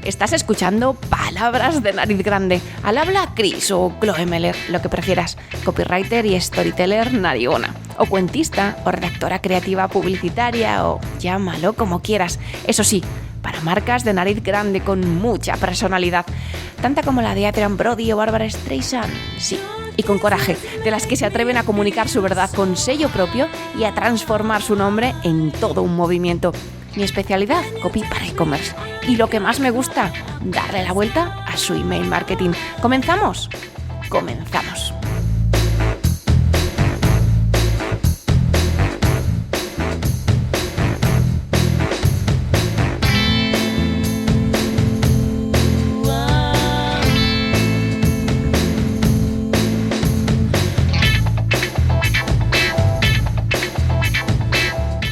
Estás escuchando Palabras de Nariz Grande. Al habla Chris o Chloe Meller, lo que prefieras, copywriter y storyteller narigona, o cuentista o redactora creativa publicitaria, o llámalo como quieras. Eso sí, para marcas de nariz grande con mucha personalidad, tanta como la de Adrian Brody o Barbara Streisand. Sí, y con coraje, de las que se atreven a comunicar su verdad con sello propio y a transformar su nombre en todo un movimiento. Mi especialidad, copy para e-commerce. Y lo que más me gusta, darle la vuelta a su email marketing. ¿Comenzamos? Comenzamos.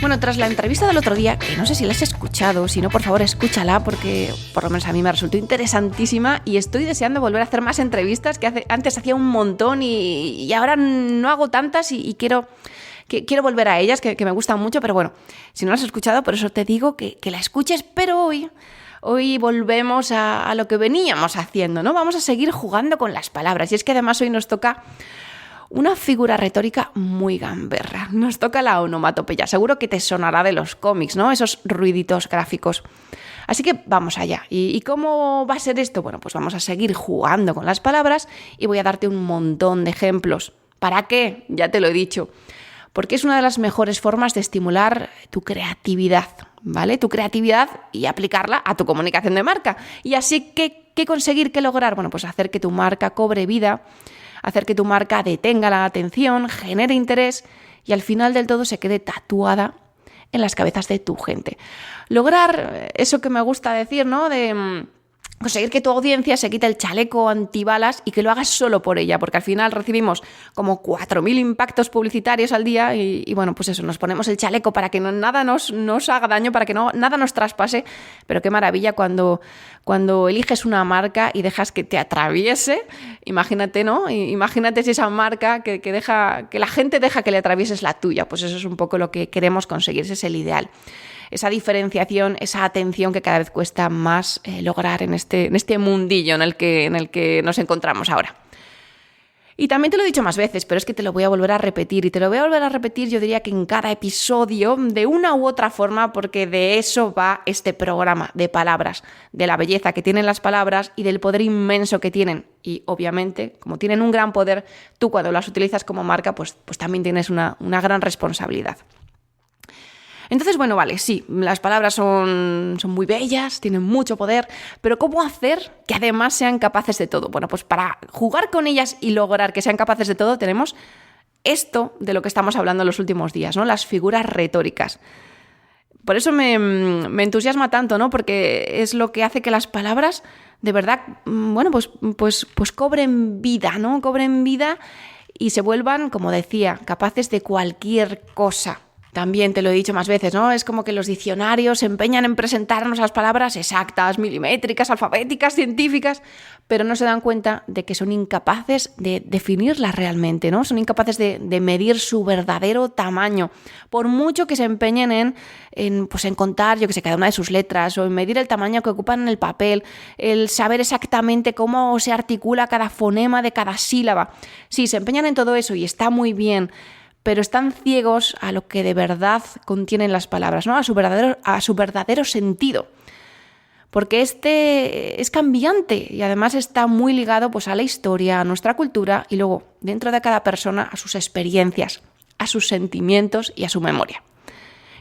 Bueno, tras la entrevista del otro día, que no sé si la has escuchado, si no, por favor, escúchala, porque por lo menos a mí me resultó interesantísima y estoy deseando volver a hacer más entrevistas, que antes hacía un montón y ahora no hago tantas y quiero volver a ellas, que me gustan mucho, pero bueno, si no la has escuchado, por eso te digo que la escuches, pero hoy volvemos a lo que veníamos haciendo, ¿no? Vamos a seguir jugando con las palabras y es que además hoy nos toca una figura retórica muy gamberra. Nos toca la onomatopeya. Seguro que te sonará de los cómics, ¿no? Esos ruiditos gráficos. Así que vamos allá. ¿Y cómo va a ser esto? Bueno, pues vamos a seguir jugando con las palabras y voy a darte un montón de ejemplos. ¿Para qué? Ya te lo he dicho. Porque es una de las mejores formas de estimular tu creatividad, ¿vale? Tu creatividad y aplicarla a tu comunicación de marca. Y así, ¿qué conseguir, qué lograr? Bueno, pues hacer que tu marca cobre vida, hacer que tu marca detenga la atención, genere interés y al final del todo se quede tatuada en las cabezas de tu gente. Lograr eso que me gusta decir, ¿no? De conseguir que tu audiencia se quite el chaleco antibalas y que lo hagas solo por ella, porque al final recibimos como 4.000 impactos publicitarios al día y bueno, pues eso, nos ponemos el chaleco para que nada nos haga daño, para que nada nos traspase, pero qué maravilla cuando eliges una marca y dejas que te atraviese. Imagínate, ¿no? Imagínate si esa marca que la gente deja que le atravieses la tuya, pues eso es un poco lo que queremos conseguir, ese es el ideal. Esa diferenciación, esa atención que cada vez cuesta más lograr en este mundillo en el que nos encontramos ahora. Y también te lo he dicho más veces, pero es que te lo voy a volver a repetir. Y te lo voy a volver a repetir, yo diría que en cada episodio, de una u otra forma, porque de eso va este programa de palabras, de la belleza que tienen las palabras y del poder inmenso que tienen. Y obviamente, como tienen un gran poder, tú cuando las utilizas como marca, pues también tienes una gran responsabilidad. Entonces, bueno, vale, sí, las palabras son muy bellas, tienen mucho poder, pero ¿cómo hacer que además sean capaces de todo? Bueno, pues para jugar con ellas y lograr que sean capaces de todo, tenemos esto de lo que estamos hablando en los últimos días, ¿no? Las figuras retóricas. Por eso me entusiasma tanto, ¿no? Porque es lo que hace que las palabras, de verdad, bueno, pues cobren vida, ¿no? Cobren vida y se vuelvan, como decía, capaces de cualquier cosa. También te lo he dicho más veces, ¿no? Es como que los diccionarios se empeñan en presentarnos las palabras exactas, milimétricas, alfabéticas, científicas, pero no se dan cuenta de que son incapaces de definirlas realmente, ¿no? Son incapaces de medir su verdadero tamaño. Por mucho que se empeñen en contar, yo que sé, cada una de sus letras, o en medir el tamaño que ocupan en el papel, el saber exactamente cómo se articula cada fonema de cada sílaba. Sí, se empeñan en todo eso y está muy bien, pero están ciegos a lo que de verdad contienen las palabras, ¿no? A su verdadero sentido. Porque este es cambiante y además está muy ligado pues, a la historia, a nuestra cultura y luego, dentro de cada persona, a sus experiencias, a sus sentimientos y a su memoria.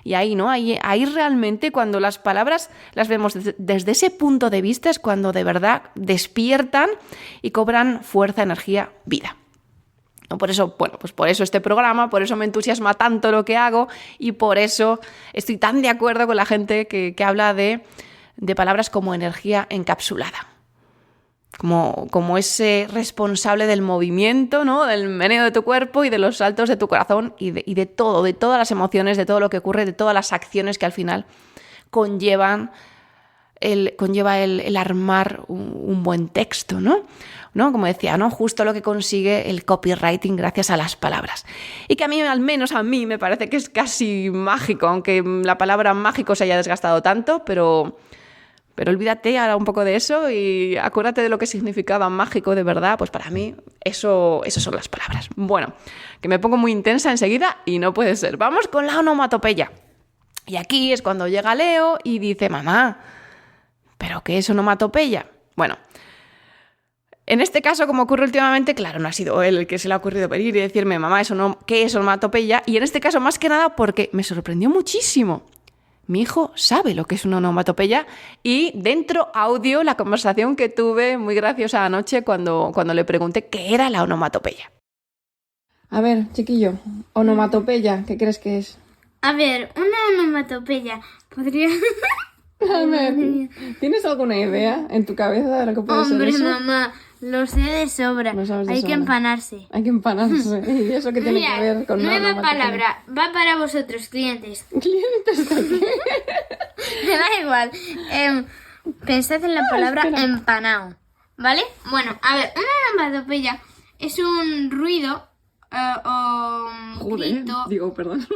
Y ahí, ¿no? Ahí realmente cuando las palabras las vemos desde ese punto de vista es cuando de verdad despiertan y cobran fuerza, energía, vida. Por eso, bueno, pues por eso este programa, por eso me entusiasma tanto lo que hago y por eso estoy tan de acuerdo con la gente que habla de palabras como energía encapsulada. Como ese responsable del movimiento, ¿no? Del meneo de tu cuerpo y de los saltos de tu corazón y de todo, de todas las emociones, de todo lo que ocurre, de todas las acciones que al final conlleva el armar un buen texto, ¿no? Como decía, ¿no? Justo lo que consigue el copywriting gracias a las palabras. Y que a mí, al menos a mí, me parece que es casi mágico, aunque la palabra mágico se haya desgastado tanto, pero Pero olvídate ahora un poco de eso y acuérdate de lo que significaba mágico de verdad. Pues para mí eso son las palabras. Bueno, que me pongo muy intensa enseguida y no puede ser. Vamos con la onomatopeya. Y aquí es cuando llega Leo y dice, mamá, ¿pero qué es onomatopeya? Bueno, en este caso, como ocurre últimamente, claro, no ha sido él el que se le ha ocurrido venir y decirme, mamá, ¿qué es onomatopeya? Y en este caso, más que nada, porque me sorprendió muchísimo. Mi hijo sabe lo que es una onomatopeya y dentro audio la conversación que tuve muy graciosa anoche cuando le pregunté qué era la onomatopeya. A ver, chiquillo, onomatopeya, ¿qué crees que es? A ver, una onomatopeya podría... A ver, ¿tienes alguna idea en tu cabeza de lo que puede ser eso? Hombre, mamá, lo sé de sobra. Lo sabes de Hay sobra. que empanarse. Hay que empanarse. ¿Y eso qué tiene Mira, que ver con una nueva onomatopeya? palabra. Va para vosotros, clientes. ¿Clientes de qué? Me da igual. Pensad en la palabra espera. empanado. ¿Vale? Bueno, a ver, una onomatopeya es un ruido o un Joder, grito. digo, perdón.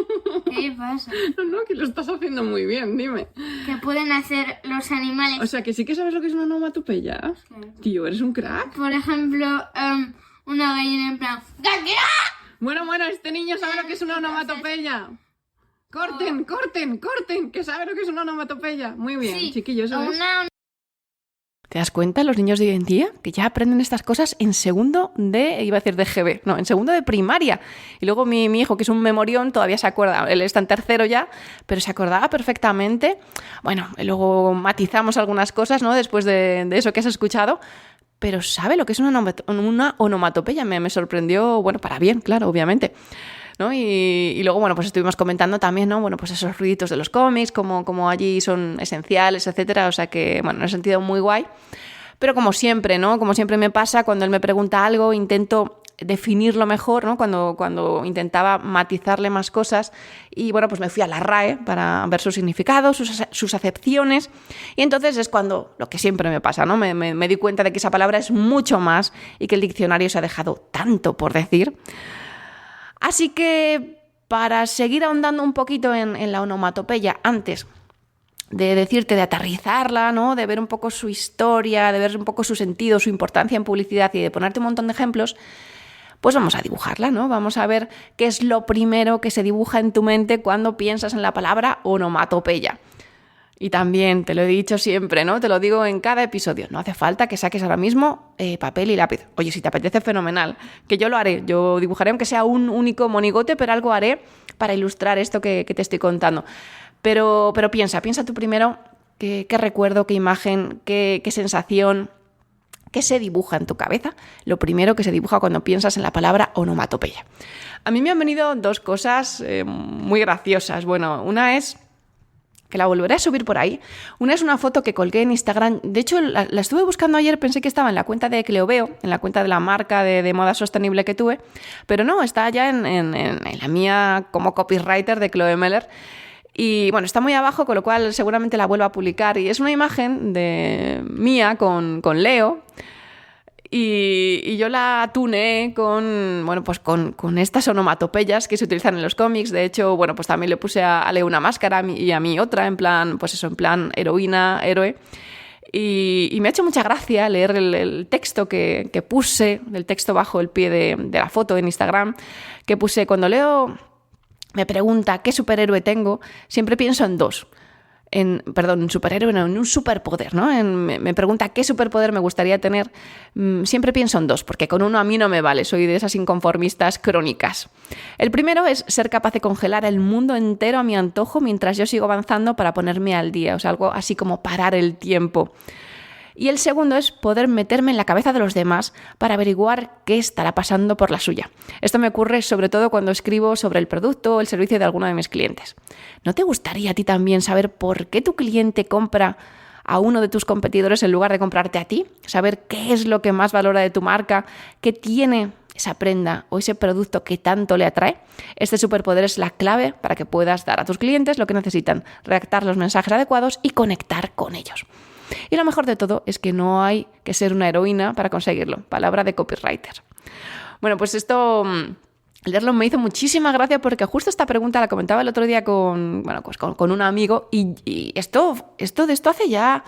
¿Qué pasa? No, que lo estás haciendo muy bien, dime. Que pueden hacer los animales. O sea, que sí que sabes lo que es una onomatopeya. Sí. Tío, eres un crack. Por ejemplo, una gallina en plan... ¡Gaguea! Bueno, este niño sabe lo que es una onomatopeya. Corten, que sabe lo que es una onomatopeya. Muy bien, Sí, chiquillos, eso es. una ¿Te das cuenta los niños de hoy en día? Que ya aprenden estas cosas en segundo de GB. No, en segundo de primaria. Y luego mi hijo, que es un memorión, todavía se acuerda. Él está en tercero ya, pero se acordaba perfectamente. Bueno, luego matizamos algunas cosas, ¿no? Después de eso que has escuchado. Pero sabe lo que es una onomatopeya. Me sorprendió, bueno, para bien, claro, obviamente. ¿No? Y luego, bueno, pues estuvimos comentando también, ¿no? Bueno, pues esos ruiditos de los cómics, como allí son esenciales, etcétera. O sea que, bueno, en ese sentido muy guay. Pero como siempre, ¿no? Como siempre me pasa, cuando él me pregunta algo, intento definirlo mejor, ¿no? Cuando intentaba matizarle más cosas. Y bueno, pues me fui a la RAE para ver su significado, sus acepciones. Y entonces es cuando, lo que siempre me pasa, ¿no? Me di cuenta de que esa palabra es mucho más y que el diccionario se ha dejado tanto por decir. Así que, para seguir ahondando un poquito en la onomatopeya, antes de decirte, de aterrizarla, ¿no? De ver un poco su historia, de ver un poco su sentido, su importancia en publicidad y de ponerte un montón de ejemplos, pues vamos a dibujarla, ¿no? Vamos a ver qué es lo primero que se dibuja en tu mente cuando piensas en la palabra onomatopeya. Y también, te lo he dicho siempre, ¿no? Te lo digo en cada episodio. No hace falta que saques ahora mismo papel y lápiz. Oye, si te apetece, fenomenal. Que yo lo haré. Yo dibujaré, aunque sea un único monigote, pero algo haré para ilustrar esto que te estoy contando. Pero piensa tú primero qué recuerdo, qué imagen, qué sensación, qué se dibuja en tu cabeza. Lo primero que se dibuja cuando piensas en la palabra onomatopeya. A mí me han venido dos cosas muy graciosas. Bueno, una es... que la volveré a subir por ahí. Una es una foto que colgué en Instagram. De hecho, la estuve buscando ayer, pensé que estaba en la cuenta de Cleoveo, en la cuenta de la marca de moda sostenible que tuve, pero no, está ya en la mía como copywriter de Chloe Meller. Y bueno, está muy abajo, con lo cual seguramente la vuelvo a publicar. Y es una imagen de mía con Leo. Y yo la tuneé con estas onomatopeyas que se utilizan en los cómics. De hecho, bueno, pues también le puse a Leo una máscara y a mí otra, en plan, pues eso, en plan heroína, héroe. Y me ha hecho mucha gracia leer el texto que puse, el texto bajo el pie de la foto en Instagram, que puse: cuando Leo me pregunta qué superhéroe tengo, siempre pienso en dos. En un superpoder, ¿no? Me pregunta qué superpoder me gustaría tener. Siempre pienso en dos, porque con uno a mí no me vale, soy de esas inconformistas crónicas. El primero es ser capaz de congelar el mundo entero a mi antojo mientras yo sigo avanzando para ponerme al día, o sea, algo así como parar el tiempo. Y el segundo es poder meterme en la cabeza de los demás para averiguar qué estará pasando por la suya. Esto me ocurre sobre todo cuando escribo sobre el producto o el servicio de alguno de mis clientes. ¿No te gustaría a ti también saber por qué tu cliente compra a uno de tus competidores en lugar de comprarte a ti? Saber qué es lo que más valora de tu marca, qué tiene esa prenda o ese producto que tanto le atrae. Este superpoder es la clave para que puedas dar a tus clientes lo que necesitan, redactar los mensajes adecuados y conectar con ellos. Y lo mejor de todo es que no hay que ser una heroína para conseguirlo. Palabra de copywriter. Bueno, pues esto, leerlo me hizo muchísima gracia porque justo esta pregunta la comentaba el otro día con un amigo y esto hace ya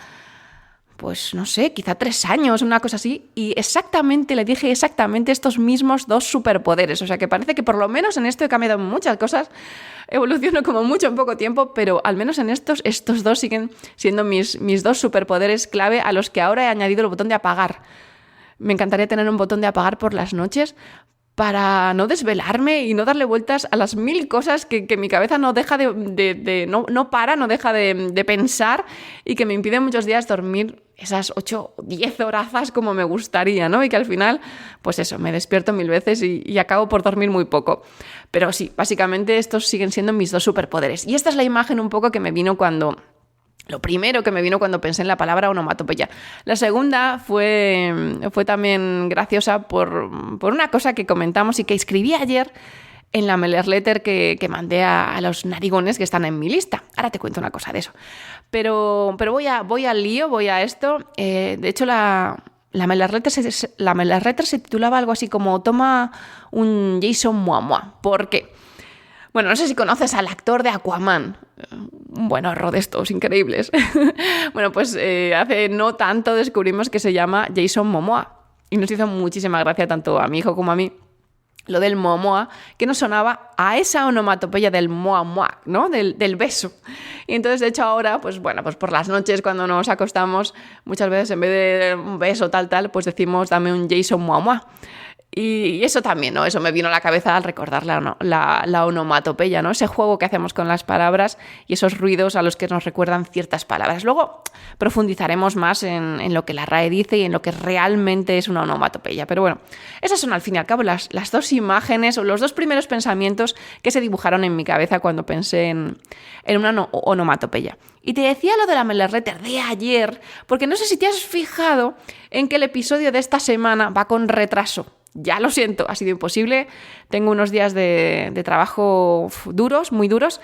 pues no sé, quizá 3 años, una cosa así, y le dije exactamente estos mismos 2 superpoderes. O sea que parece que por lo menos en esto he cambiado muchas cosas, evoluciono como mucho en poco tiempo, pero al menos en estos 2 siguen siendo mis 2 superpoderes clave, a los que ahora he añadido el botón de apagar. Me encantaría tener un botón de apagar por las noches para no desvelarme y no darle vueltas a las 1000 cosas que mi cabeza no deja no deja de pensar, y que me impiden muchos días dormir esas 8 o 10 horazas como me gustaría, ¿no? Y que al final, pues eso, me despierto 1000 veces y acabo por dormir muy poco. Pero sí, básicamente estos siguen siendo mis 2 superpoderes. Y esta es la imagen un poco que me vino lo primero que me vino cuando pensé en la palabra onomatopeya. La segunda fue también graciosa por una cosa que comentamos y que escribí ayer en la mailer letter que mandé a los narigones que están en mi lista. Ahora te cuento una cosa de eso. Pero voy al lío, voy a esto. De hecho, la mailer letter se titulaba algo así como «Toma un Jason Momoa». ¿Por qué? Bueno, no sé si conoces al actor de Aquaman. Un buenorro de estos increíbles. Bueno, pues hace no tanto descubrimos que se llama Jason Momoa. Y nos hizo muchísima gracia tanto a mi hijo como a mí lo del Momoa, que nos sonaba a esa onomatopeya del moa moa, ¿no? Del beso. Y entonces, de hecho, ahora, pues bueno, pues por las noches cuando nos acostamos, muchas veces en vez de un beso tal, pues decimos dame un Jason moa moa. Y eso también, ¿no? Eso me vino a la cabeza al recordar la onomatopeya, ¿no? Ese juego que hacemos con las palabras y esos ruidos a los que nos recuerdan ciertas palabras. Luego profundizaremos más en lo que la RAE dice y en lo que realmente es una onomatopeya. Pero bueno, esas son al fin y al cabo las 2 imágenes o los 2 primeros pensamientos que se dibujaron en mi cabeza cuando pensé en una onomatopeya. Y te decía lo de la mailer letter de ayer, porque no sé si te has fijado en que el episodio de esta semana va con retraso. Ya lo siento, ha sido imposible. Tengo unos días de trabajo duros, muy duros,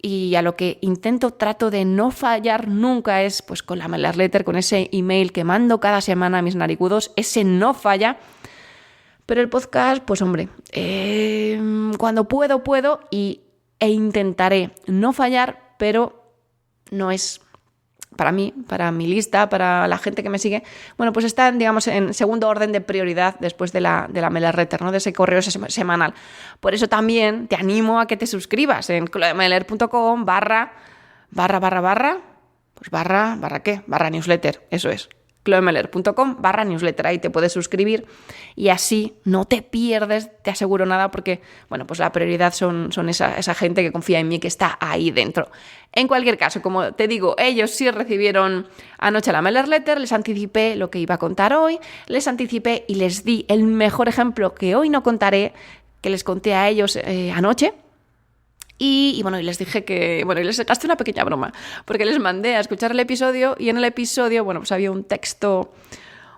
y a lo que trato de no fallar nunca es pues con la mailer letter, con ese email que mando cada semana a mis narigudos. Ese no falla. Pero el podcast, pues hombre, cuando puedo e intentaré no fallar, pero no es... Para mí, para mi lista, para la gente que me sigue, bueno, pues están, digamos, en segundo orden de prioridad después de la mailer letter, ¿no? De ese correo semanal. Por eso también te animo a que te suscribas en chloemailer.com barra newsletter, eso es. chloemailer.com /newsletter, ahí te puedes suscribir y así no te pierdes, te aseguro nada, porque bueno, pues la prioridad son esa gente que confía en mí, que está ahí dentro. En cualquier caso, como te digo, ellos sí recibieron anoche la mailer letter, les anticipé lo que iba a contar hoy, les anticipé y les di el mejor ejemplo que hoy no contaré, que les conté a ellos anoche. Y bueno, y les dije y les gasté una pequeña broma, porque les mandé a escuchar el episodio y en el episodio, bueno, pues había un texto,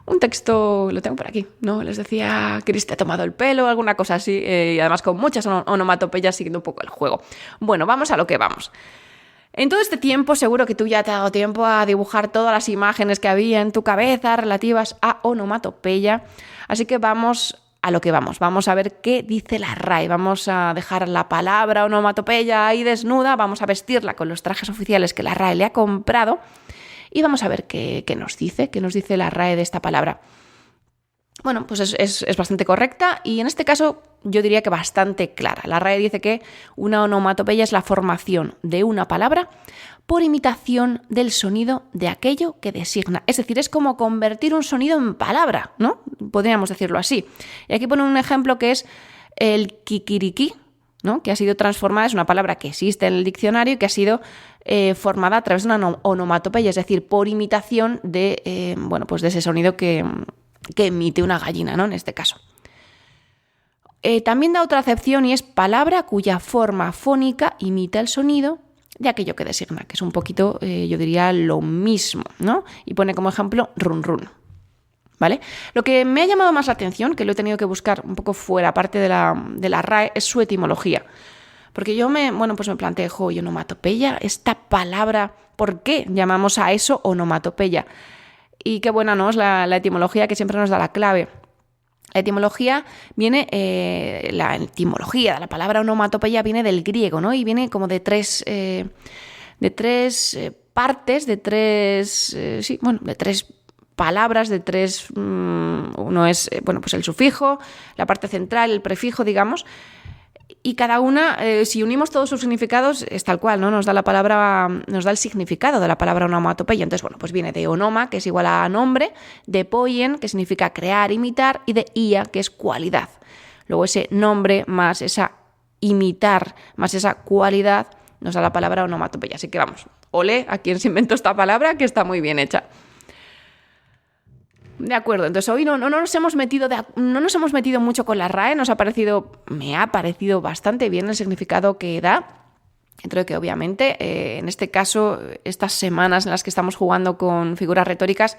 lo tengo por aquí, ¿no? Les decía, Cris, te ha tomado el pelo, alguna cosa así, y además con muchas onomatopeyas siguiendo un poco el juego. Bueno, vamos a lo que vamos. En todo este tiempo seguro que tú ya te has dado tiempo a dibujar todas las imágenes que había en tu cabeza relativas a onomatopeya, así que vamos a lo que vamos. Vamos a ver qué dice la RAE. Vamos a dejar la palabra onomatopeya ahí desnuda, vamos a vestirla con los trajes oficiales que la RAE le ha comprado y vamos a ver qué nos dice la RAE de esta palabra. Bueno, pues es bastante correcta y en este caso yo diría que bastante clara. La RAE dice que una onomatopeya es la formación de una palabra por imitación del sonido de aquello que designa. Es decir, es como convertir un sonido en palabra, ¿no? Podríamos decirlo así. Y aquí pone un ejemplo que es el kikiriki, ¿no? Que ha sido transformada, es una palabra que existe en el diccionario y que ha sido formada a través de una onomatopeya, es decir, por imitación de, pues de ese sonido que emite una gallina, ¿no? En este caso. También da otra acepción y es palabra cuya forma fónica imita el sonido de aquello que designa, que es un poquito, yo diría, lo mismo, ¿no? Y pone como ejemplo run run, ¿vale? Lo que me ha llamado más la atención, que lo he tenido que buscar un poco fuera, aparte de la RAE, es su etimología. Porque yo me planteé, onomatopeya, esta palabra, ¿por qué llamamos a eso onomatopeya? Y qué buena, ¿no? Es la etimología que siempre nos da la clave. La etimología viene, la etimología de la palabra onomatopeya viene del griego, ¿no? Y viene como de tres partes, de tres palabras, de tres, uno es pues el sufijo, la parte central, el prefijo, digamos, y cada una, si unimos todos sus significados, es tal cual, ¿no? Nos da el significado de la palabra onomatopeya. Entonces, pues viene de onoma, que es igual a nombre, de poien, que significa crear, imitar, y de ia, que es cualidad. Luego ese nombre más esa imitar, más esa cualidad, nos da la palabra onomatopeya. Así que vamos, ole a quien se inventó esta palabra, que está muy bien hecha. De acuerdo, entonces hoy no nos hemos metido mucho con la RAE, me ha parecido bastante bien el significado que da, dentro de que obviamente en este caso, estas semanas en las que estamos jugando con figuras retóricas,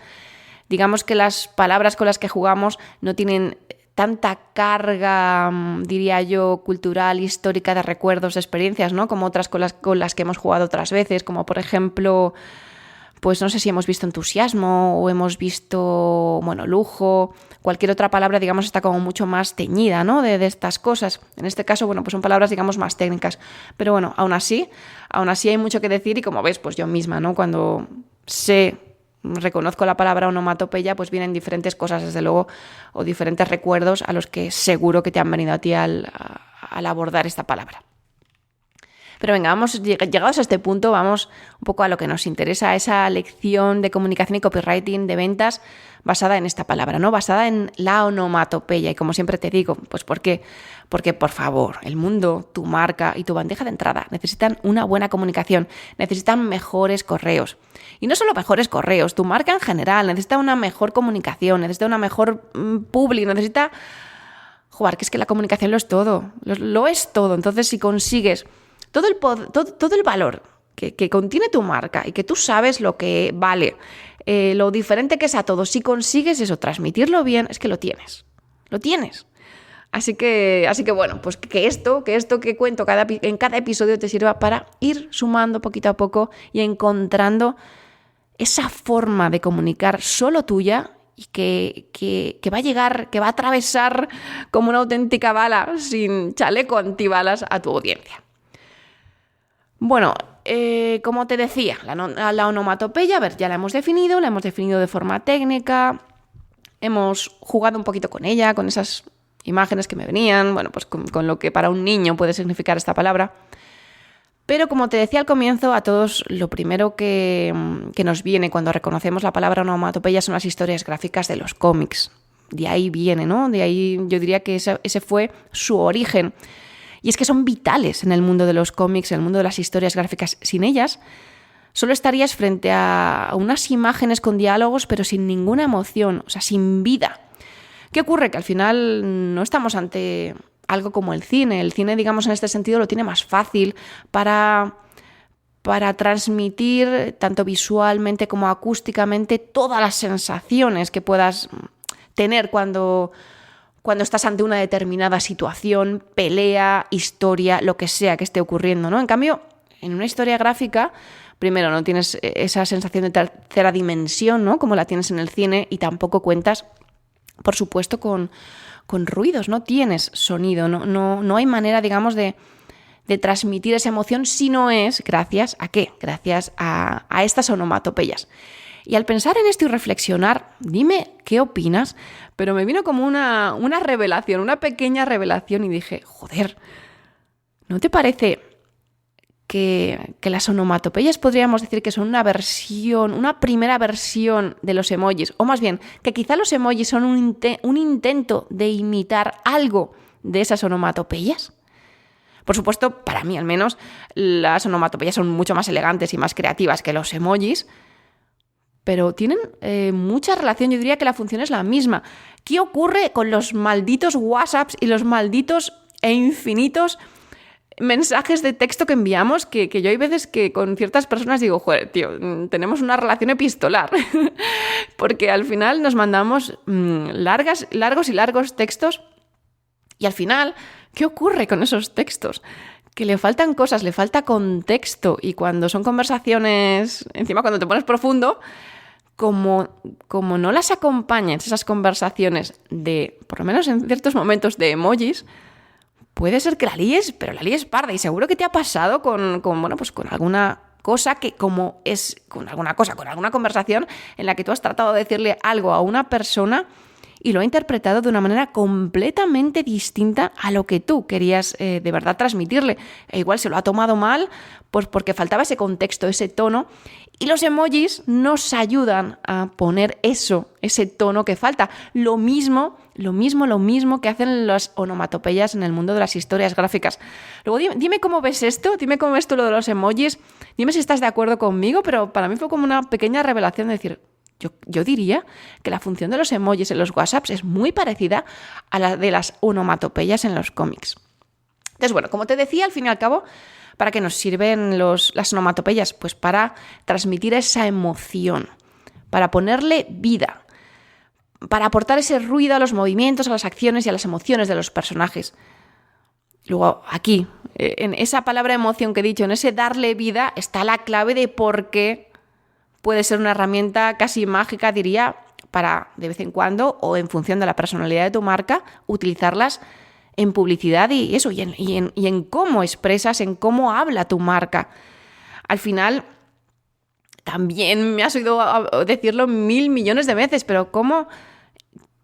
digamos que las palabras con las que jugamos no tienen tanta carga, diría yo, cultural, histórica, de recuerdos, de experiencias, ¿no? Como otras con las que hemos jugado otras veces, como por ejemplo, pues no sé si hemos visto entusiasmo o hemos visto, lujo, cualquier otra palabra, digamos, está como mucho más teñida, ¿no? de estas cosas. En este caso, pues son palabras, digamos, más técnicas. Pero bueno, aún así hay mucho que decir y como ves, pues yo misma, ¿no? Cuando reconozco la palabra onomatopeya, pues vienen diferentes cosas, desde luego, o diferentes recuerdos a los que seguro que te han venido a ti al abordar esta palabra. Pero venga, llegados a este punto, vamos un poco a lo que nos interesa, esa lección de comunicación y copywriting de ventas basada en esta palabra, ¿no? Basada en la onomatopeya. Y como siempre te digo, pues ¿por qué? Porque, por favor, el mundo, tu marca y tu bandeja de entrada necesitan una buena comunicación, necesitan mejores correos. Y no solo mejores correos, tu marca en general necesita una mejor comunicación, necesita una mejor publi, necesita... Joder, que es que la comunicación lo es todo, lo es todo. Entonces, si consigues todo el valor que contiene tu marca y que tú sabes lo que vale, lo diferente que es a todo, si consigues eso, transmitirlo bien, es que lo tienes. Así que bueno, pues que esto que cuento en cada episodio te sirva para ir sumando poquito a poco y encontrando esa forma de comunicar solo tuya y que va a llegar, que va a atravesar como una auténtica bala sin chaleco antibalas a tu audiencia. Bueno, como te decía, la onomatopeya, ya la hemos definido de forma técnica, hemos jugado un poquito con ella, con esas imágenes que me venían, pues con lo que para un niño puede significar esta palabra. Pero como te decía al comienzo, a todos lo primero que nos viene cuando reconocemos la palabra onomatopeya son las historias gráficas de los cómics. De ahí viene, ¿no? De ahí yo diría que ese fue su origen. Y es que son vitales en el mundo de los cómics, en el mundo de las historias gráficas. Sin ellas, solo estarías frente a unas imágenes con diálogos, pero sin ninguna emoción, o sea, sin vida. ¿Qué ocurre? Que al final no estamos ante algo como el cine. El cine, digamos, en este sentido lo tiene más fácil para transmitir, tanto visualmente como acústicamente, todas las sensaciones que puedas tener cuando estás ante una determinada situación, pelea, historia, lo que sea que esté ocurriendo, ¿no? En cambio, en una historia gráfica, primero no tienes esa sensación de tercera dimensión, ¿no? Como la tienes en el cine, y tampoco cuentas, por supuesto, con ruidos, no tienes sonido, no hay manera, digamos, de transmitir esa emoción si no es gracias ¿a qué? Gracias a estas onomatopeyas. Y al pensar en esto y reflexionar, dime qué opinas, pero me vino como una revelación, una pequeña revelación, y dije, joder, ¿no te parece que las onomatopeyas podríamos decir que son una primera versión de los emojis? O más bien, que quizá los emojis son un intento de imitar algo de esas onomatopeyas. Por supuesto, para mí al menos, las onomatopeyas son mucho más elegantes y más creativas que los emojis, pero tienen mucha relación. Yo diría que la función es la misma. ¿Qué ocurre con los malditos WhatsApps y los malditos e infinitos mensajes de texto que enviamos? Que yo hay veces que con ciertas personas digo, joder, tío, tenemos una relación epistolar. Porque al final nos mandamos largos y largos textos, y al final, ¿qué ocurre con esos textos? Que le faltan cosas, le falta contexto, y cuando son conversaciones, encima cuando te pones profundo, como no las acompañas esas conversaciones por lo menos en ciertos momentos, de emojis, puede ser que la líes, pero la líes parda. Y seguro que te ha pasado con cosa que como es con alguna conversación en la que tú has tratado de decirle algo a una persona y lo ha interpretado de una manera completamente distinta a lo que tú querías de verdad transmitirle. E igual se lo ha tomado mal, pues porque faltaba ese contexto, ese tono. Y los emojis nos ayudan a poner ese tono que falta. Lo mismo que hacen las onomatopeyas en el mundo de las historias gráficas. Luego dime cómo ves esto, dime cómo ves tú lo de los emojis, dime si estás de acuerdo conmigo, pero para mí fue como una pequeña revelación de decir, yo diría que la función de los emojis en los WhatsApps es muy parecida a la de las onomatopeyas en los cómics. Entonces, bueno, como te decía, al fin y al cabo, ¿para qué nos sirven las onomatopeyas? Pues para transmitir esa emoción, para ponerle vida, para aportar ese ruido a los movimientos, a las acciones y a las emociones de los personajes. Luego, aquí, en esa palabra emoción que he dicho, en ese darle vida, está la clave de por qué puede ser una herramienta casi mágica, diría, para de vez en cuando o en función de la personalidad de tu marca, utilizarlas en publicidad y eso, y en cómo expresas, en cómo habla tu marca. Al final, también me has oído decirlo 1.000 millones de veces, pero ¿cómo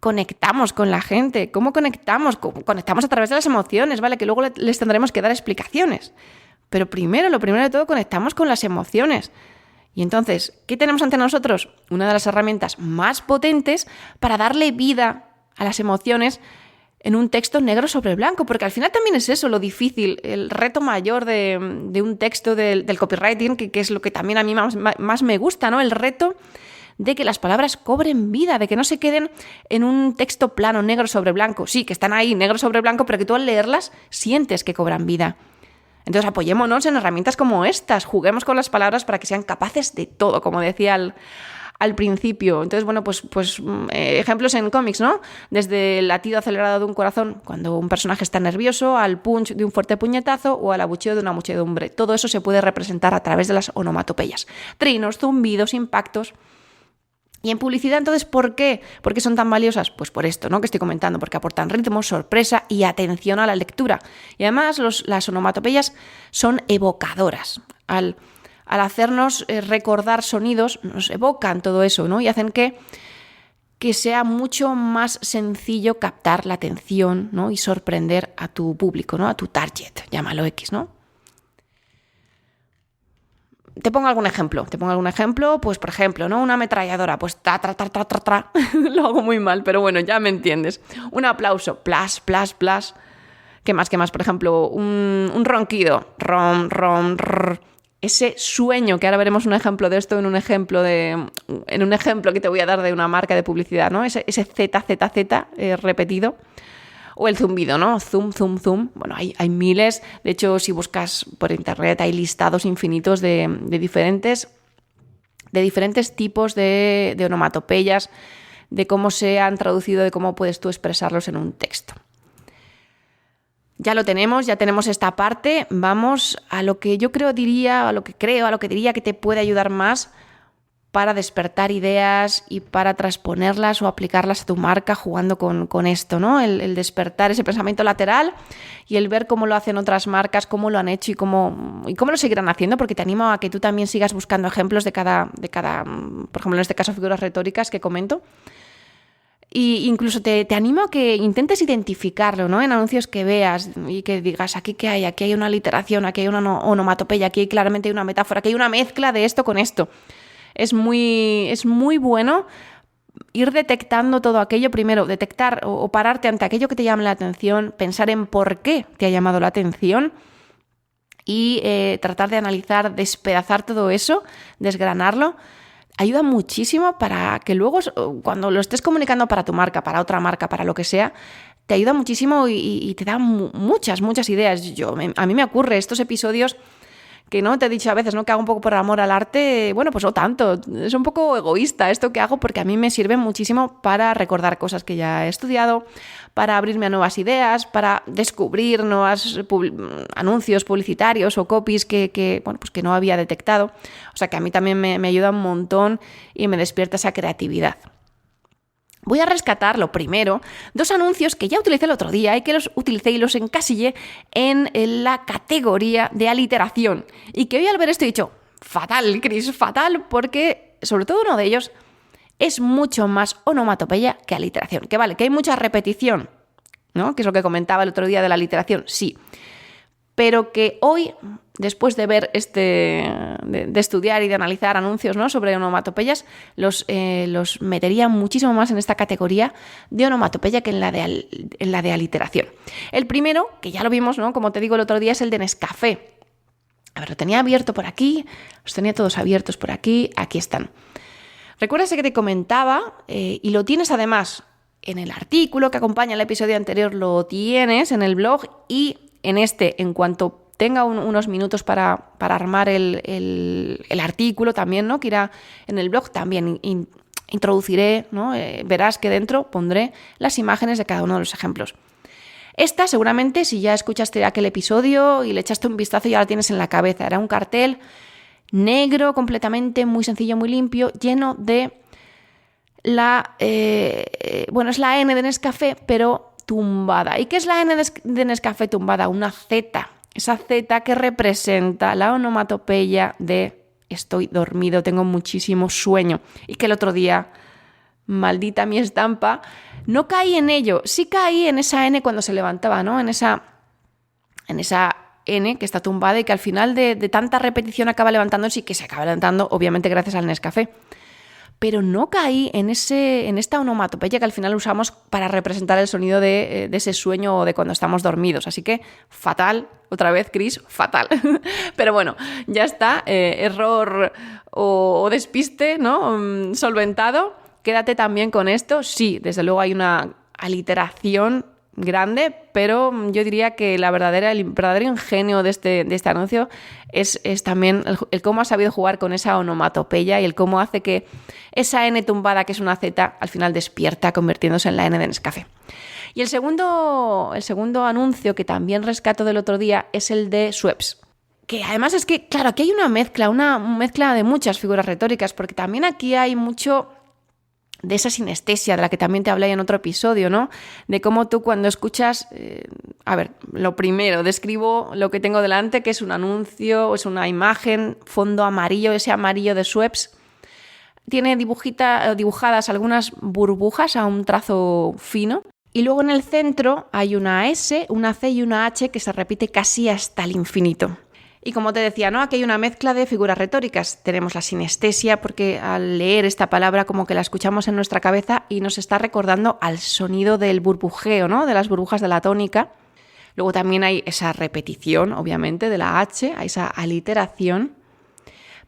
conectamos con la gente? ¿Cómo conectamos? Conectamos a través de las emociones, ¿vale? Que luego les tendremos que dar explicaciones. Pero lo primero de todo, conectamos con las emociones. Y entonces, ¿qué tenemos ante nosotros? Una de las herramientas más potentes para darle vida a las emociones en un texto negro sobre blanco, porque al final también es eso lo difícil, el reto mayor de un texto del copywriting, que es lo que también a mí más me gusta, ¿no? El reto de que las palabras cobren vida, de que no se queden en un texto plano, negro sobre blanco. Sí, que están ahí, negro sobre blanco, pero que tú al leerlas sientes que cobran vida. Entonces apoyémonos en herramientas como estas, juguemos con las palabras para que sean capaces de todo, como decía al principio. Entonces, bueno, pues ejemplos en cómics, ¿no? Desde el latido acelerado de un corazón cuando un personaje está nervioso, al punch de un fuerte puñetazo o al abucheo de una muchedumbre. Todo eso se puede representar a través de las onomatopeyas. Trinos, zumbidos, impactos. Y en publicidad, entonces, ¿por qué? ¿Por qué son tan valiosas? Pues por esto, ¿no? Que estoy comentando, porque aportan ritmo, sorpresa y atención a la lectura. Y además las onomatopeyas son evocadoras. Al hacernos recordar sonidos, nos evocan todo eso, ¿no? Y hacen que sea mucho más sencillo captar la atención, ¿no? Y sorprender a tu público, ¿no? A tu target, llámalo X, ¿no? Te pongo algún ejemplo, pues por ejemplo, ¿no? Una ametralladora, pues tra. Lo hago muy mal, pero bueno, ya me entiendes. Un aplauso, plas. ¿Qué más? Por ejemplo, un ronquido, rom, rrr. Ese sueño, que ahora veremos un ejemplo de esto en un ejemplo que te voy a dar de una marca de publicidad, ¿no? Ese ZZZ repetido. O el zumbido, ¿no? Zum. Bueno, hay miles. De hecho, si buscas por internet hay listados infinitos de diferentes tipos de onomatopeyas, de cómo se han traducido, de cómo puedes tú expresarlos en un texto. Ya lo tenemos, ya tenemos esta parte. Vamos a lo que yo diría que te puede ayudar más para despertar ideas y para transponerlas o aplicarlas a tu marca jugando con esto, ¿no? El despertar ese pensamiento lateral y el ver cómo lo hacen otras marcas, cómo lo han hecho y cómo lo seguirán haciendo, porque te animo a que tú también sigas buscando ejemplos de cada, por ejemplo, en este caso, figuras retóricas que comento. Y incluso te animo a que intentes identificarlo, ¿no? En anuncios que veas y que digas, aquí qué hay, aquí hay una literación, aquí hay una onomatopeya, aquí claramente hay una metáfora, aquí hay una mezcla de esto con esto. Es muy bueno ir detectando todo aquello, primero detectar o pararte ante aquello que te llame la atención, pensar en por qué te ha llamado la atención y tratar de analizar, despedazar todo eso, desgranarlo. Ayuda muchísimo para que luego, cuando lo estés comunicando para tu marca, para otra marca, para lo que sea, te ayuda muchísimo y te da muchas ideas. A mí me ocurre estos episodios que no te he dicho a veces, ¿no? Que hago un poco por amor al arte. Bueno, pues no tanto. Es un poco egoísta esto que hago porque a mí me sirve muchísimo para recordar cosas que ya he estudiado, para abrirme a nuevas ideas, para descubrir nuevos anuncios publicitarios o copies que no había detectado. O sea que a mí también me ayuda un montón y me despierta esa creatividad. Voy a rescatar, lo primero, 2 anuncios que ya utilicé el otro día y que los utilicé y los encasillé en la categoría de aliteración. Y que hoy al ver esto he dicho, fatal, Chris, fatal, porque sobre todo uno de ellos es mucho más onomatopeya que aliteración. Que vale, que hay mucha repetición, ¿no? Que es lo que comentaba el otro día de la aliteración, sí. Pero que hoy, después de ver de estudiar y de analizar anuncios, ¿no?, sobre onomatopeyas, los metería muchísimo más en esta categoría de onomatopeya que en la de aliteración. El primero, que ya lo vimos, ¿no?, como te digo el otro día, es el de Nescafé. A ver, lo tenía abierto por aquí, los tenía todos abiertos por aquí están. ¿Recuerdas que te comentaba? Y lo tienes además en el artículo que acompaña el episodio anterior, lo tienes en el blog, y en cuanto tenga unos minutos para armar el artículo también, ¿no?, que irá en el blog, también introduciré, ¿no?, verás que dentro pondré las imágenes de cada uno de los ejemplos. Esta seguramente, si ya escuchaste aquel episodio y le echaste un vistazo, ya la tienes en la cabeza. Era un cartel negro, completamente, muy sencillo, muy limpio, lleno de es la N de Nescafé, pero tumbada. ¿Y qué es la N de Nescafé tumbada? Una Z. Esa Z que representa la onomatopeya de estoy dormido, tengo muchísimo sueño. Y que el otro día, maldita mi estampa, no caí en ello. Sí caí en esa N cuando se levantaba, ¿no? En esa N que está tumbada y que al final de tanta repetición acaba levantándose, y que se acaba levantando, obviamente, gracias al Nescafé. Pero no caí en esta onomatopeya que al final usamos para representar el sonido de ese sueño o de cuando estamos dormidos. Así que fatal, otra vez, Chris, fatal. Pero bueno, ya está, error o despiste, ¿no?, solventado. Quédate también con esto. Sí, desde luego hay una aliteración grande, pero yo diría que el verdadero ingenio de este anuncio es también el cómo ha sabido jugar con esa onomatopeya y el cómo hace que esa N tumbada, que es una Z, al final despierta convirtiéndose en la N de Nescafé. Y el segundo anuncio que también rescato del otro día es el de Schweppes. Que además es que, claro, aquí hay una mezcla de muchas figuras retóricas, porque también aquí hay mucho de esa sinestesia de la que también te hablé en otro episodio, ¿no? De cómo tú cuando escuchas... lo primero, describo lo que tengo delante, que es un anuncio, es una imagen, fondo amarillo, ese amarillo de Schweppes. Tiene dibujadas algunas burbujas a un trazo fino. Y luego en el centro hay una S, una C y una H que se repite casi hasta el infinito. Y como te decía, ¿no?, aquí hay una mezcla de figuras retóricas. Tenemos la sinestesia, porque al leer esta palabra como que la escuchamos en nuestra cabeza y nos está recordando al sonido del burbujeo, ¿no?, de las burbujas de la tónica. Luego también hay esa repetición, obviamente, de la H, hay esa aliteración.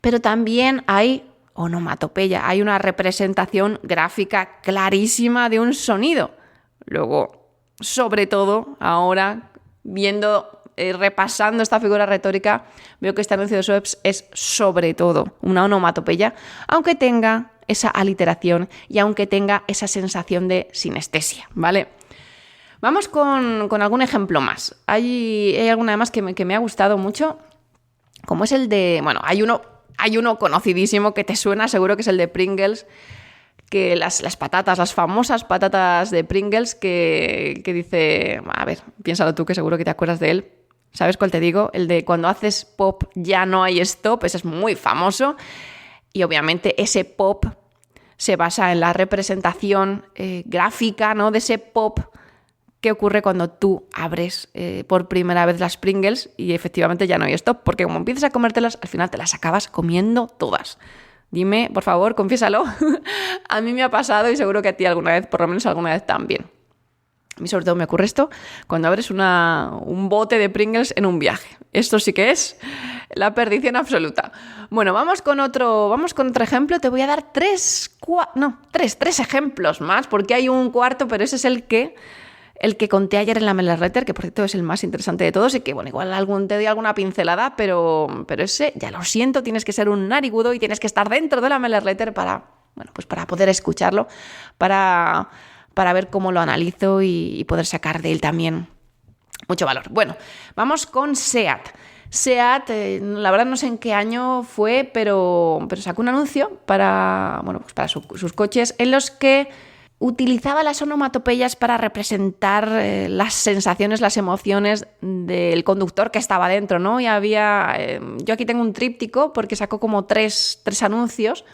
Pero también hay onomatopeya, hay una representación gráfica clarísima de un sonido. Luego, sobre todo, ahora, repasando esta figura retórica, veo que este anuncio de Schweppes es sobre todo una onomatopeya, aunque tenga esa aliteración y aunque tenga esa sensación de sinestesia, ¿vale? Vamos con algún ejemplo más. Hay alguno además que me ha gustado mucho, como es el de... Bueno, hay uno conocidísimo que te suena, seguro, que es el de Pringles, que las patatas, las famosas patatas de Pringles, que dice... A ver, piénsalo tú, que seguro que te acuerdas de él. ¿Sabes cuál te digo? El de cuando haces pop ya no hay stop, ese es muy famoso. Y obviamente ese pop se basa en la representación gráfica, ¿no?, de ese pop que ocurre cuando tú abres por primera vez las Pringles y efectivamente ya no hay stop, porque como empiezas a comértelas, al final te las acabas comiendo todas. Dime, por favor, confiésalo. A mí me ha pasado y seguro que a ti alguna vez, por lo menos alguna vez también. A mí sobre todo me ocurre esto cuando abres un bote de Pringles en un viaje. Esto sí que es la perdición absoluta. Bueno, vamos con otro ejemplo. Te voy a dar tres ejemplos más, porque hay un cuarto, pero ese es el que conté ayer en la Mailer Letter, que por cierto es el más interesante de todos y que, bueno, igual te doy alguna pincelada, pero ese, ya lo siento, tienes que ser un narigudo y tienes que estar dentro de la Mailer Letter para poder escucharlo, para ver cómo lo analizo y poder sacar de él también mucho valor. Bueno, vamos con SEAT. SEAT, la verdad no sé en qué año fue, pero sacó un anuncio para sus coches en los que utilizaba las onomatopeyas para representar las sensaciones, las emociones del conductor que estaba dentro, ¿no? Y había... yo aquí tengo un tríptico porque sacó como tres anuncios.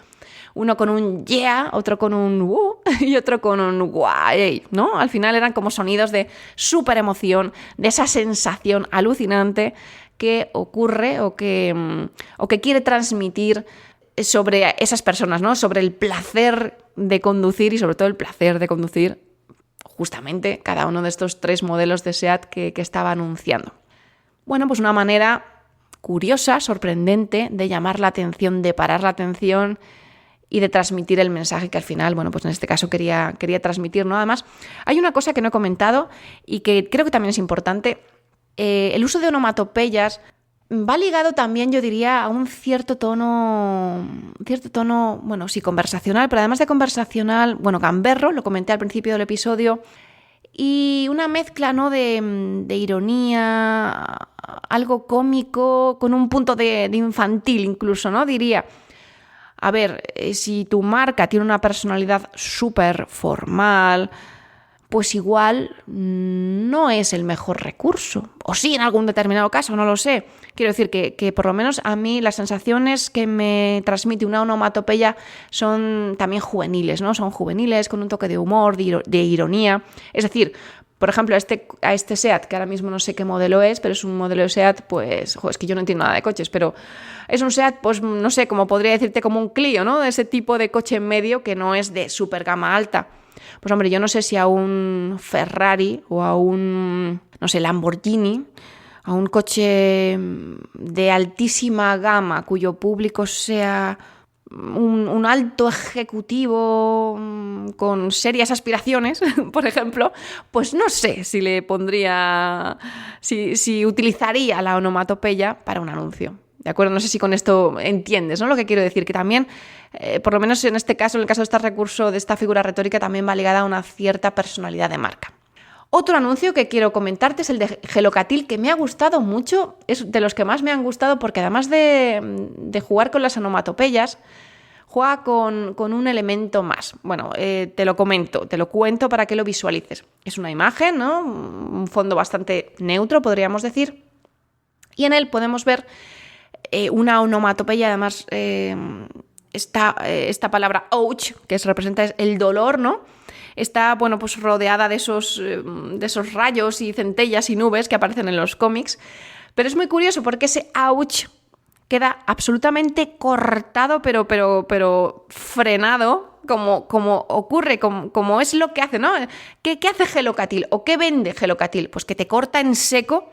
Uno con un yeah, otro con un y otro con un guay, ¿no? Al final eran como sonidos de súper emoción, de esa sensación alucinante que ocurre o que quiere transmitir sobre esas personas, ¿no? Sobre el placer de conducir y sobre todo el placer de conducir justamente cada uno de estos 3 modelos de SEAT que estaba anunciando. Bueno, pues una manera curiosa, sorprendente de llamar la atención, de parar la atención y de transmitir el mensaje que al final, bueno, pues en este caso quería transmitir, ¿no? Además, hay una cosa que no he comentado y que creo que también es importante. El uso de onomatopeyas va ligado también, yo diría, a un cierto tono, bueno, sí, conversacional, pero además de conversacional, bueno, gamberro, lo comenté al principio del episodio, y una mezcla, ¿no?, de ironía, algo cómico, con un punto de infantil incluso, ¿no? Diría, a ver, si tu marca tiene una personalidad súper formal, pues igual no es el mejor recurso. O sí, en algún determinado caso, no lo sé. Quiero decir que por lo menos a mí las sensaciones que me transmite una onomatopeya son también juveniles, ¿no? Son juveniles, con un toque de humor, de ironía. Es decir, por ejemplo, a este SEAT, que ahora mismo no sé qué modelo es, pero es un modelo de SEAT, pues, es que yo no entiendo nada de coches, pero es un SEAT, pues, no sé, como podría decirte como un Clio, ¿no? De ese tipo de coche en medio que no es de súper gama alta. Pues hombre, yo no sé si a un Ferrari o a un, no sé, Lamborghini, a un coche de altísima gama cuyo público sea un alto ejecutivo con serias aspiraciones, por ejemplo, pues no sé si le pondría, si utilizaría la onomatopeya para un anuncio. ¿De acuerdo? No sé si con esto entiendes, ¿no? Lo que quiero decir, que también, por lo menos en este caso, en el caso de este recurso, de esta figura retórica, también va ligada a una cierta personalidad de marca. Otro anuncio que quiero comentarte es el de Gelocatil, que me ha gustado mucho, es de los que más me han gustado porque además de jugar con las onomatopeyas, juega con un elemento más. Bueno, te lo cuento para que lo visualices. Es una imagen, ¿no? Un fondo bastante neutro, podríamos decir, y en él podemos ver una onomatopeya, además esta palabra ouch, que representa el dolor, ¿no? Está, bueno, pues rodeada de esos rayos y centellas y nubes que aparecen en los cómics, pero es muy curioso porque ese ouch queda absolutamente cortado, pero frenado, como ocurre, como es lo que hace, ¿no? ¿Qué hace Gelocatil o qué vende Gelocatil? Pues que te corta en seco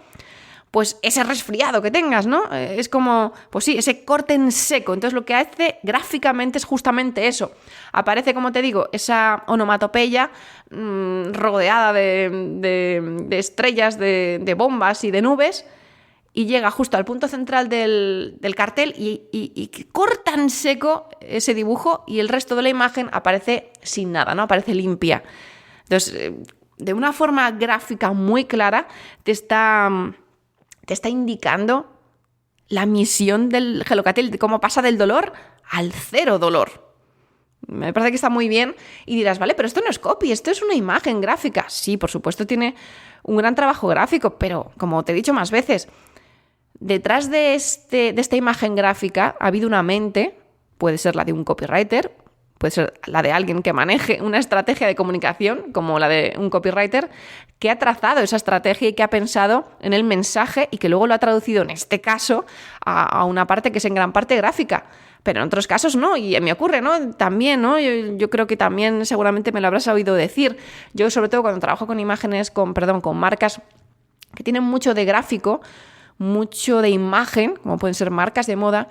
pues ese resfriado que tengas, ¿no? Es como, pues sí, ese corte en seco. Entonces lo que hace gráficamente es justamente eso. Aparece, como te digo, esa onomatopeya rodeada de estrellas, de bombas y de nubes, y llega justo al punto central del cartel y corta en seco ese dibujo y el resto de la imagen aparece sin nada, ¿no? Aparece limpia. Entonces, de una forma gráfica muy clara, te está indicando la misión del Gelocatil, de cómo pasa del dolor al cero dolor. Me parece que está muy bien y dirás, vale, pero esto no es copy, esto es una imagen gráfica. Sí, por supuesto tiene un gran trabajo gráfico, pero como te he dicho más veces, detrás de esta imagen gráfica ha habido una mente, puede ser la de un copywriter, puede ser la de alguien que maneje una estrategia de comunicación, como la de un copywriter, que ha trazado esa estrategia y que ha pensado en el mensaje y que luego lo ha traducido, en este caso, a una parte que es en gran parte gráfica. Pero en otros casos no, y me ocurre, ¿no? También, ¿no? Yo creo que también seguramente me lo habrás oído decir. Yo, sobre todo, cuando trabajo con imágenes, con marcas que tienen mucho de gráfico, mucho de imagen, como pueden ser marcas de moda,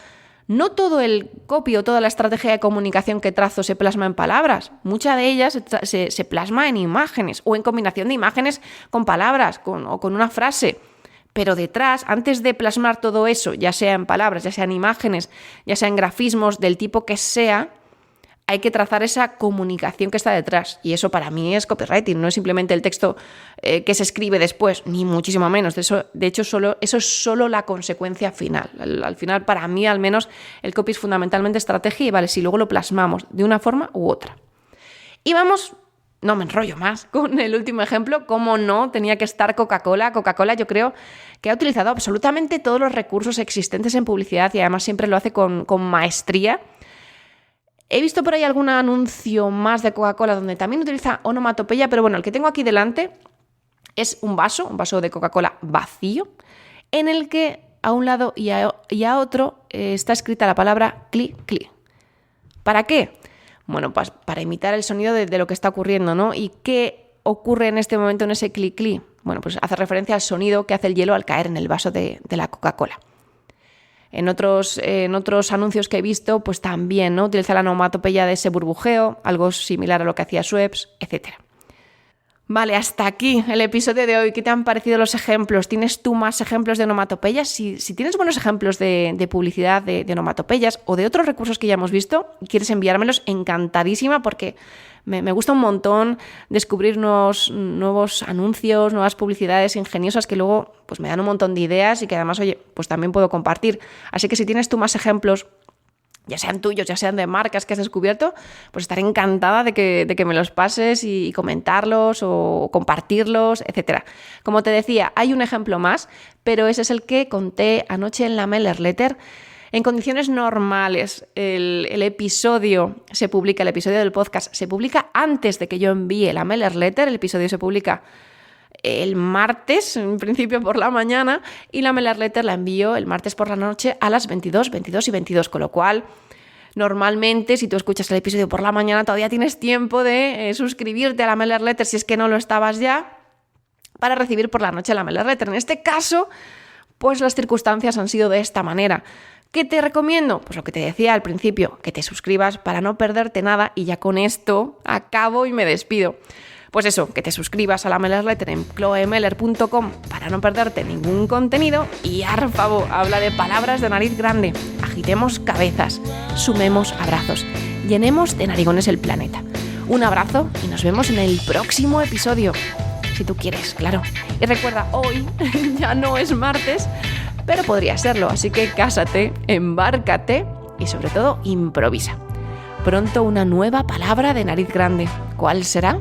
no todo el copy o toda la estrategia de comunicación que trazo se plasma en palabras. Mucha de ellas se plasma en imágenes o en combinación de imágenes con palabras o con una frase. Pero detrás, antes de plasmar todo eso, ya sea en palabras, ya sea en imágenes, ya sea en grafismos del tipo que sea, hay que trazar esa comunicación que está detrás. Y eso para mí es copywriting, no es simplemente el texto que se escribe después, ni muchísimo menos. De hecho, eso es solo la consecuencia final. Al final, para mí al menos, el copy es fundamentalmente estrategia y vale, si luego lo plasmamos de una forma u otra. Y vamos no me enrollo más con el último ejemplo. Cómo no, tenía que estar Coca-Cola. Coca-Cola yo creo que ha utilizado absolutamente todos los recursos existentes en publicidad y además siempre lo hace con maestría. He visto por ahí algún anuncio más de Coca-Cola donde también utiliza onomatopeya, pero bueno, el que tengo aquí delante es un vaso de Coca-Cola vacío, en el que a un lado y a otro está escrita la palabra cli, cli. ¿Para qué? Bueno, pues para imitar el sonido de lo que está ocurriendo, ¿no? ¿Y qué ocurre en este momento en ese cli, cli? Bueno, pues hace referencia al sonido que hace el hielo al caer en el vaso de la Coca-Cola. En otros anuncios que he visto, pues también, ¿no? Utiliza la onomatopeya de ese burbujeo, algo similar a lo que hacía Schweppes, etc. Vale, hasta aquí el episodio de hoy. ¿Qué te han parecido los ejemplos? ¿Tienes tú más ejemplos de onomatopeyas? Si tienes buenos ejemplos de publicidad, de onomatopeyas o de otros recursos que ya hemos visto y quieres enviármelos, encantadísima, porque me gusta un montón descubrir nuevos anuncios, nuevas publicidades ingeniosas que luego pues me dan un montón de ideas y que además, oye, pues también puedo compartir. Así que si tienes tú más ejemplos, ya sean tuyos, ya sean de marcas que has descubierto, pues estaré encantada de que me los pases y comentarlos o compartirlos, etc. Como te decía, hay un ejemplo más, pero ese es el que conté anoche en la Mailer Letter. En condiciones normales, el episodio del podcast se publica antes de que yo envíe la Mailer Letter. El episodio se publica el martes, en principio por la mañana, y la Mailer Letter la envío el martes por la noche a las 22:22, con lo cual normalmente si tú escuchas el episodio por la mañana todavía tienes tiempo de suscribirte a la Mailer Letter si es que no lo estabas ya, para recibir por la noche la Mailer Letter. En este caso, pues las circunstancias han sido de esta manera. ¿Qué te recomiendo? Pues lo que te decía al principio, que te suscribas para no perderte nada, y ya con esto acabo y me despido. Pues eso, que te suscribas a la Mailer Letter en chloemeller.com para no perderte ningún contenido. Y Arfavo habla de palabras de nariz grande. Agitemos cabezas, sumemos abrazos, llenemos de narigones el planeta. Un abrazo y nos vemos en el próximo episodio. Si tú quieres, claro. Y recuerda, hoy ya no es martes, pero podría serlo. Así que cásate, embárcate y sobre todo improvisa. Pronto una nueva palabra de nariz grande. ¿Cuál será?